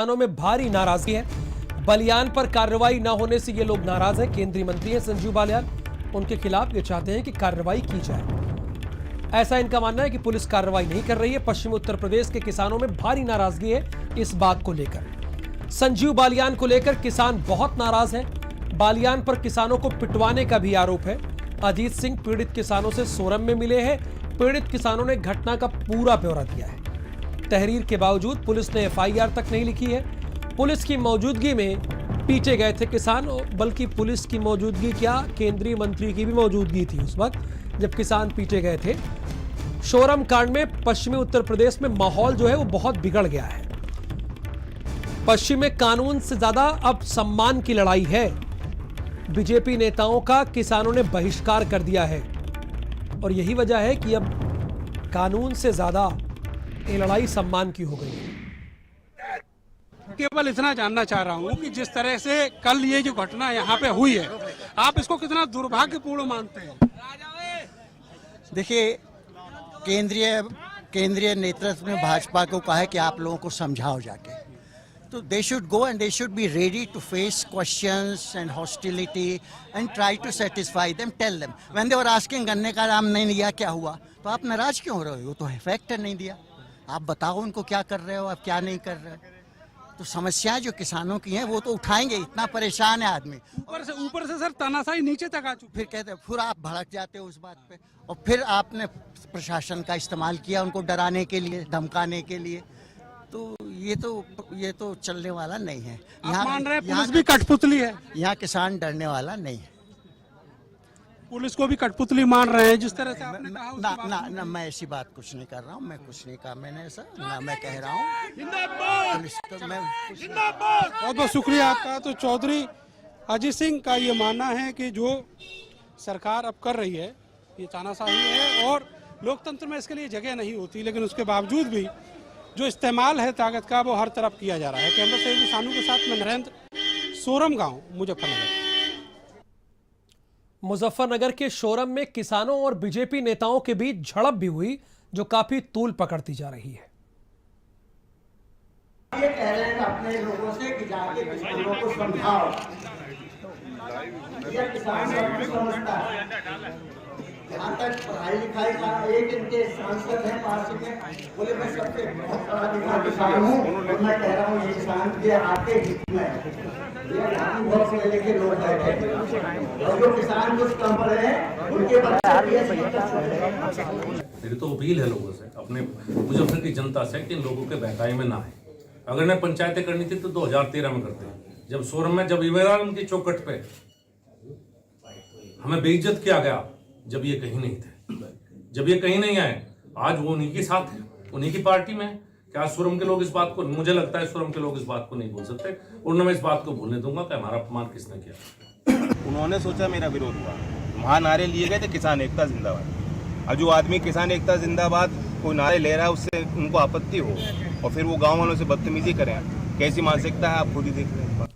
किसानों में भारी नाराजगी है। बलियान पर कार्रवाई न होने से ये लोग नाराज हैं। केंद्रीय मंत्री हैं संजीव बालियान, उनके खिलाफ ये चाहते हैं कि कार्रवाई की जाए। ऐसा इनका मानना है कि पुलिस कार्रवाई नहीं कर रही है। पश्चिमी उत्तर प्रदेश के किसानों में भारी नाराजगी है इस बात को लेकर। संजीव बालियान को लेकर किसान बहुत नाराज हैं। बालियान पर किसानों को पिटवाने का भी आरोप है। अजीत सिंह पीड़ित किसानों से सोरम में मिले हैं। पीड़ित किसानों ने घटना का पूरा ब्यौरा दिया है। तहरीर के बावजूद पुलिस ने एफआईआर तक नहीं लिखी है। पुलिस की मौजूदगी में पीटे गए थे किसान, बल्कि पुलिस की मौजूदगी क्या, केंद्रीय मंत्री की भी मौजूदगी थी उस वक्त जब किसान पीटे गए थे। शोरम कांड में पश्चिमी उत्तर प्रदेश में माहौल जो है वो बहुत बिगड़ गया है। पश्चिम में कानून से ज्यादा अब सम्मान की लड़ाई है। बीजेपी नेताओं का किसानों ने बहिष्कार कर दिया है और यही वजह है कि अब कानून से ज्यादा ये लड़ाई सम्मान की हो गई है। केवल इतना जानना चाह रहा हूं कि जिस तरह से कल ये जो घटना यहाँ पे हुई है, आप इसको कितना दुर्भाग्यपूर्ण मानते हैं? देखिए, केंद्रीय नेतृत्व ने भाजपा को कहा है कि आप लोगों को समझाओ जाके, तो they should go and they should be ready to face questions and hostility and try to satisfy them, tell them when they were asking गन्ने का दाम नहीं दिया क्या हुआ, तो आप नाराज क्यों हो रहे हो? वो तो फैक्ट नहीं दिया, आप बताओ उनको क्या कर रहे हो, आप क्या नहीं कर रहे हो। तो समस्याएं जो किसानों की हैं वो तो उठाएंगे, इतना परेशान है आदमी। ऊपर से सर तानाशाही नीचे तक आ चुकी। फिर कहते फिर आप भड़क जाते हो उस बात पे, और फिर आपने प्रशासन का इस्तेमाल किया उनको डराने के लिए, धमकाने के लिए। तो ये तो चलने वाला नहीं है। यहाँ मान रहे हैं पुलिस भी कठपुतली है, यहाँ किसान डरने वाला नहीं है। पुलिस को भी कठपुतली मान रहे हैं जिस तरह से आपने कहा। ना मैं ऐसी बात कुछ नहीं कर रहा हूँ, मैं कुछ नहीं कहा मैंने ऐसा, ना मैं कह रहा हूँ पुलिस को मैं। बहुत बहुत शुक्रिया आपका। तो चौधरी अजीत सिंह का ये मानना है कि जो सरकार अब कर रही है ये तानाशाही है और लोकतंत्र में इसके लिए जगह नहीं होती, लेकिन उसके बावजूद भी जो इस्तेमाल है ताकत का वो हर तरफ किया जा रहा है। कैमरा से किसानों के साथ में नरेंद्र, सोरम गांव, मुजफ्फरनगर। मुजफ्फरनगर के शोरम में किसानों और बीजेपी नेताओं के बीच झड़प भी हुई जो काफी तूल पकड़ती जा रही है। ये कह रहे हैं अपने लोगों से कि जाके किसानों को समझाओ। ये किसानों को समझता है। यहाँ तक पढ़ाई लिखाई का एक इनके सांसद है पार्टी में, बोले मैं सबसे बहुत पढ़ा लिखा किसान हूँ और मैं कह रहा हूँ ये किसान के आपके हित में ये बहुत से लेके लोग बैठे और जो किसान कुछ कम पढ़े हैं उनके बच्चे। मेरी तो अपील है लोगों से, अपने मुजफ्फर की जनता से, कि इन लोगों के बहकावे में ना आए। अगर इन्हें पंचायतें करनी थी तो 2013 में करते हैं, जब सोरम में जब इमरान की चौखट पे हमें बेइज्जत किया गया, जब ये कहीं नहीं थे, जब ये कहीं नहीं आए। आज वो उन्हीं के साथ है, उन्हीं की पार्टी में। क्या सोरम के लोग इस बात को, मुझे लगता है सोरम के लोग इस बात को नहीं बोल सकते और न मैं इस बात को भूलने दूंगा कि हमारा अपमान किसने किया। उन्होंने सोचा मेरा विरोध हुआ, वहाँ नारे लिए गए थे किसान एकता जिंदाबाद। अब जो आदमी किसान एकता जिंदाबाद कोई नारे ले रहा है उससे उनको आपत्ति हो और फिर वो गाँव वालों से बदतमीजी करें, कैसी मानसिकता है आप खुद ही देख रहे हैं।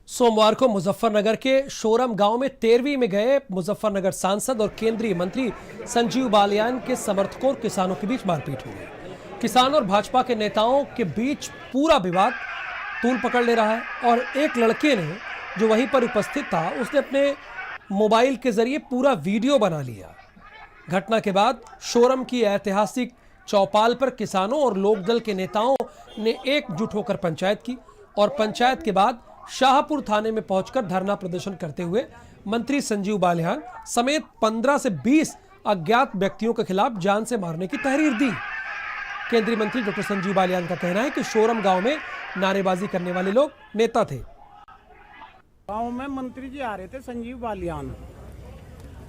सोमवार को मुजफ्फरनगर के शोरम गांव में 13वीं में गए मुजफ्फरनगर सांसद और केंद्रीय मंत्री संजीव बालियान के समर्थकों और किसानों के बीच मारपीट हुई। किसान और भाजपा के नेताओं के बीच पूरा विवाद तूल पकड़ ले रहा है और एक लड़के ने जो वहीं पर उपस्थित था उसने अपने मोबाइल के जरिए पूरा वीडियो बना लिया। घटना के बाद शोरम की ऐतिहासिक चौपाल पर किसानों और लोकदल के नेताओं ने एकजुट होकर पंचायत की और पंचायत के बाद शाहपुर थाने में पहुंचकर धरना प्रदर्शन करते हुए मंत्री संजीव बालियान समेत 15 से 20 अज्ञात व्यक्तियों के खिलाफ जान से मारने की तहरीर दी। केंद्रीय मंत्री डॉक्टर संजीव बालियान का कहना है कि शोरम गांव में नारेबाजी करने वाले लोग नेता थे। गांव में मंत्री जी आ रहे थे संजीव बालियान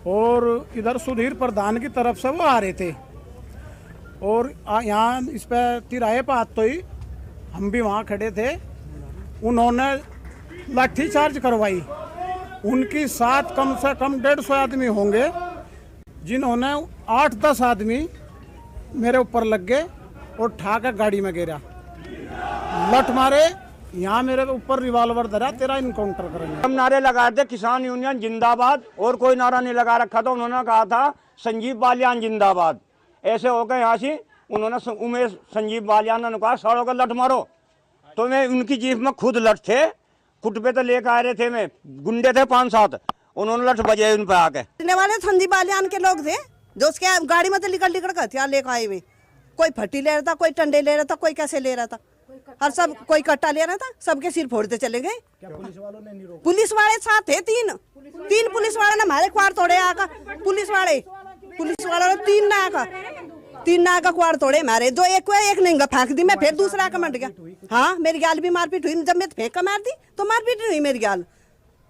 और इधर सुधीर प्रधान की तरफ से वो आ रहे थे और यहाँ इस पे तिराहे पे आते ही हम भी वहाँ खड़े थे। उन्होंने लाठीचार्ज करवाई। उनकी साथ कम से कम 150 आदमी होंगे, जिन्होंने 8-10 आदमी मेरे ऊपर लग गए और ठा कर गाड़ी में गिरा, लट मारे, यहाँ मेरे ऊपर रिवॉल्वर धरा, तेरा इनकाउंटर करेंगे। हम नारे लगाए थे किसान यूनियन जिंदाबाद, और कोई नारा नहीं लगा रखा था। उन्होंने कहा था संजीव बालियान जिंदाबाद। ऐसे हो गए यहाँ से उन्होंने उमेश संजीव बालियान ने कहा सड़ों का लठ मारो, तो मैं उनकी जीप में खुद लठ थे, खुद पे तो लेकर आ रहे थे, मैं गुंडे थे 5-7, उन्होंने लठ बजाए उन पे आके। वाले संजीव बालियान के लोग थे जो उसके गाड़ी में तो लिकड़ कर हथियार लेकर आए हुए, कोई फट्टी ले रहा था, कोई टंडे ले रहा था, कोई कैसे ले रहा था, और सब कोई कट्टा ले रहा था, सबके सिर फोड़ते चले गए। पुलिस वाले साथ थे, तीन पुलिस वाले ने हमारे क्वार तोड़े आकर, पुलिस वालों ने 3 नाक का क्वार तोड़े हमारे, दो एक नहीं फेंक दी, मैं फिर दूसरा का मंड गया। हाँ, मेरी गाल भी मारपीट हुई, जब मैं फेंक कर मार दी तो मारपीट नहीं हुई मेरी गाल।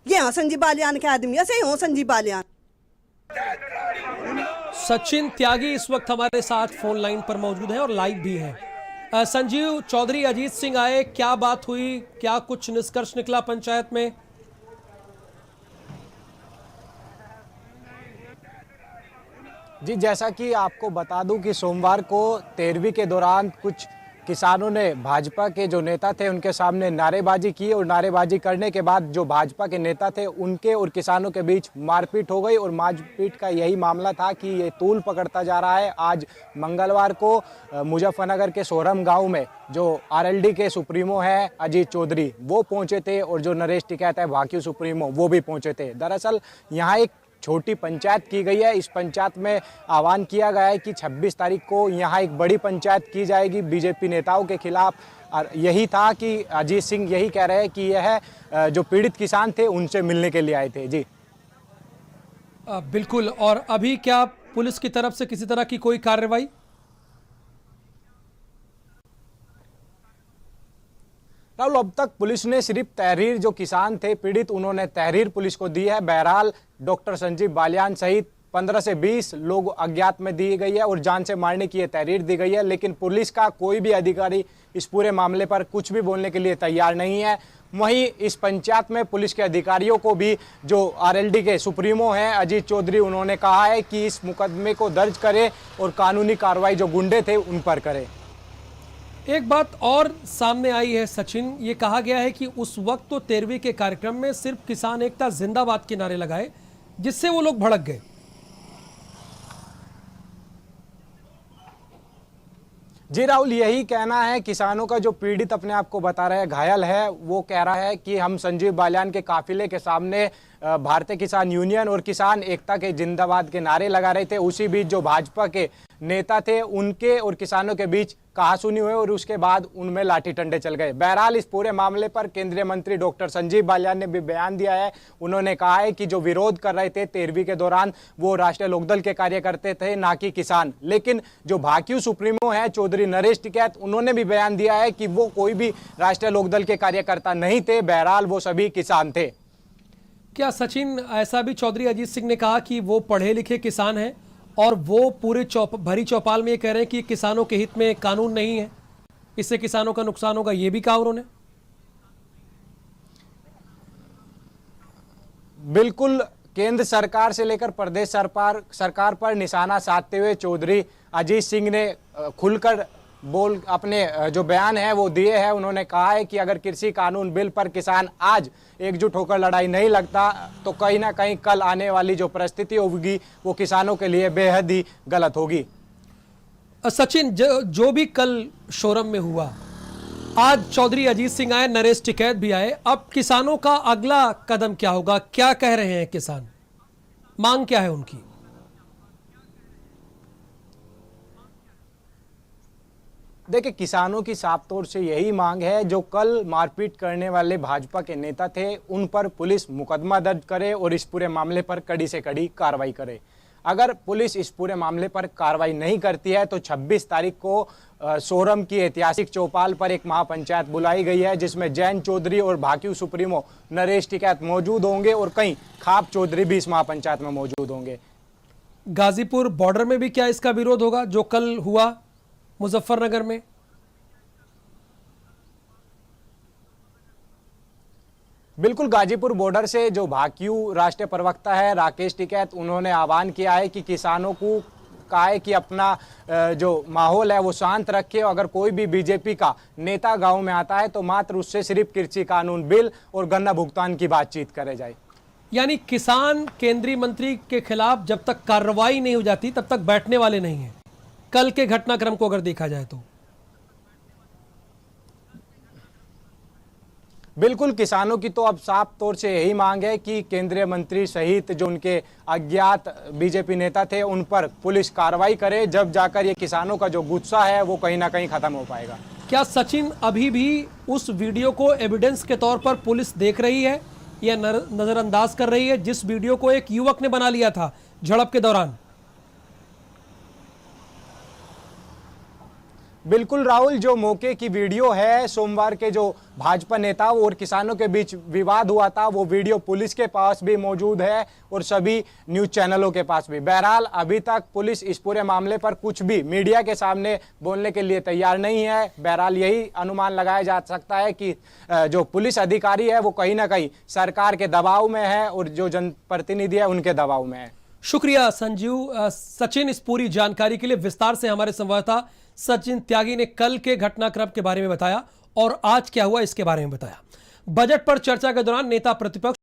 ये हो संजीव बालियान के आदमी, ऐसे ही हो संजीव बालियान। सचिन त्यागी इस वक्त हमारे साथ फोन लाइन पर मौजूद हैं और लाइव भी हैं। संजीव चौधरी, अजीत सिंह आए, क्या बात हुई, क्या कुछ निष्कर्ष निकला पंचायत में? जी, जैसा कि आपको बता दूं कि सोमवार को 13वीं के दौरान कुछ किसानों ने भाजपा के जो नेता थे उनके सामने नारेबाजी की, और नारेबाजी करने के बाद जो भाजपा के नेता थे उनके और किसानों के बीच मारपीट हो गई। और मारपीट का यही मामला था कि ये तूल पकड़ता जा रहा है। आज मंगलवार को मुजफ्फरनगर के सोरम गांव में जो आरएलडी के सुप्रीमो हैं अजीत चौधरी, वो पहुंचे थे, और जो नरेश टिकैत है भाकियू सुप्रीमो, वो भी पहुंचे थे। दरअसल यहाँ एक छोटी पंचायत की गई है। इस पंचायत में आह्वान किया गया है कि 26 तारीख को यहाँ एक बड़ी पंचायत की जाएगी बीजेपी नेताओं के खिलाफ। और यही था कि अजीत सिंह यही कह रहे हैं कि यह जो पीड़ित किसान थे उनसे मिलने के लिए आए थे। जी बिल्कुल। और अभी क्या पुलिस की तरफ से किसी तरह की कोई कार्रवाई? राहुल, अब तक पुलिस ने सिर्फ तहरीर, जो किसान थे पीड़ित, उन्होंने तहरीर पुलिस को दी है। बहरहाल डॉक्टर संजीव बालियान सहित 15 से 20 लोग अज्ञात में दी गई है और जान से मारने की यह तहरीर दी गई है। लेकिन पुलिस का कोई भी अधिकारी इस पूरे मामले पर कुछ भी बोलने के लिए तैयार नहीं है। वहीं इस पंचायत में पुलिस के अधिकारियों को भी जो आरएलडी के सुप्रीमो हैं अजीत चौधरी, उन्होंने कहा है कि इस मुकदमे को दर्ज करें और कानूनी कार्रवाई जो गुंडे थे उन पर करें। एक बात और सामने आई है सचिन, ये कहा गया है कि उस वक्त तो 13वीं के कार्यक्रम में सिर्फ किसान एकता जिंदाबाद के नारे लगाए, जिससे वो लोग भड़क गए। जी राहुल, यही कहना है किसानों का। जो पीड़ित अपने आप को बता रहे हैं घायल है, वो कह रहा है कि हम संजीव बालियान के काफिले के सामने भारतीय किसान यूनियन और किसान एकता के जिंदाबाद के नारे लगा रहे थे। उसी बीच जो भाजपा के नेता थे उनके और किसानों के बीच कहासुनी हुई और उसके बाद उनमें लाठी डंडे चल गए। बहरहाल इस पूरे मामले पर केंद्रीय मंत्री डॉक्टर संजीव बालियान ने भी बयान दिया है। उन्होंने कहा है कि जो विरोध कर रहे थे 13वीं के दौरान वो राष्ट्रीय लोकदल के कार्यकर्ता थे, ना कि किसान। लेकिन जो भाकियू सुप्रीमो है चौधरी नरेश टिकैत, उन्होंने भी बयान दिया है कि वो कोई भी राष्ट्रीय लोकदल के कार्यकर्ता नहीं थे, बहरहाल वो सभी किसान थे। क्या सचिन, ऐसा भी चौधरी अजीत सिंह ने कहा कि वो पढ़े लिखे किसान हैं और वो पूरे भरी चौपाल में ये कह रहे हैं कि किसानों के हित में कानून नहीं है, इससे किसानों का नुकसान होगा, ये भी कहा उन्होंने? बिल्कुल, केंद्र सरकार से लेकर प्रदेश सरकार पर निशाना साधते हुए चौधरी अजीत सिंह ने खुलकर अपने जो बयान है वो दिए हैं। उन्होंने कहा है कि अगर कृषि कानून बिल पर किसान आज एकजुट होकर लड़ाई नहीं लगता तो कहीं ना कहीं कल आने वाली जो परिस्थिति होगी वो किसानों के लिए बेहद ही गलत होगी। सचिन, जो भी कल शोरम में हुआ, आज चौधरी अजीत सिंह आए, नरेश टिकैत भी आए, अब किसानों का अगला कदम क्या होगा? क्या कह रहे हैं किसान? मांग क्या है उनकी? देखिए, किसानों की साफ तौर से यही मांग है, जो कल मारपीट करने वाले भाजपा के नेता थे उन पर पुलिस मुकदमा दर्ज करे और इस पूरे मामले पर कड़ी से कड़ी कार्रवाई करे। अगर पुलिस इस पूरे मामले पर कार्रवाई नहीं करती है तो 26 तारीख को सोरम की ऐतिहासिक चौपाल पर एक महापंचायत बुलाई गई है, जिसमें जैन चौधरी और भाकियू सुप्रीमो नरेश टिकैत मौजूद होंगे और कई खाप चौधरी भी इस महापंचायत में मौजूद होंगे। गाजीपुर बॉर्डर में भी क्या इसका विरोध होगा जो कल हुआ मुजफ्फरनगर में? बिल्कुल, गाजीपुर बॉर्डर से जो भाकियू राष्ट्रीय प्रवक्ता है राकेश टिकैत, उन्होंने आह्वान किया है कि किसानों को कहा है कि अपना जो माहौल है वो शांत रखे। अगर कोई भी बीजेपी का नेता गांव में आता है तो मात्र उससे सिर्फ कृषि कानून बिल और गन्ना भुगतान की बातचीत करे जाए। यानी किसान केंद्रीय मंत्री के खिलाफ जब तक कार्रवाई नहीं हो जाती तब तक बैठने वाले नहीं हैं, कल के घटनाक्रम को अगर देखा जाए तो। बिल्कुल, किसानों की तो अब साफ तौर से यही मांग है कि केंद्रीय मंत्री सहित जो उनके अज्ञात बीजेपी नेता थे उन पर पुलिस कार्रवाई करे, जब जाकर ये किसानों का जो गुस्सा है वो कहीं ना कहीं खत्म हो पाएगा। क्या सचिन अभी भी उस वीडियो को एविडेंस के तौर पर पुलिस देख रही है या नजरअंदाज कर रही है, जिस वीडियो को एक युवक ने बना लिया था झड़प के दौरान? बिल्कुल राहुल, जो मौके की वीडियो है, सोमवार के जो भाजपा नेता और किसानों के बीच विवाद हुआ था, वो वीडियो पुलिस के पास भी मौजूद है और सभी न्यूज चैनलों के पास भी। बहरहाल अभी तक पुलिस इस पूरे मामले पर कुछ भी मीडिया के सामने बोलने के लिए तैयार नहीं है। बहरहाल यही अनुमान लगाया जा सकता है कि जो पुलिस अधिकारी है वो कहीं ना कहीं सरकार के दबाव में है और जो जनप्रतिनिधि है उनके दबाव में है। शुक्रिया सचिन इस पूरी जानकारी के लिए। विस्तार से हमारे संवाददाता सचिन त्यागी ने कल के घटनाक्रम के बारे में बताया और आज क्या हुआ इसके बारे में बताया। बजट पर चर्चा के दौरान नेता प्रतिपक्ष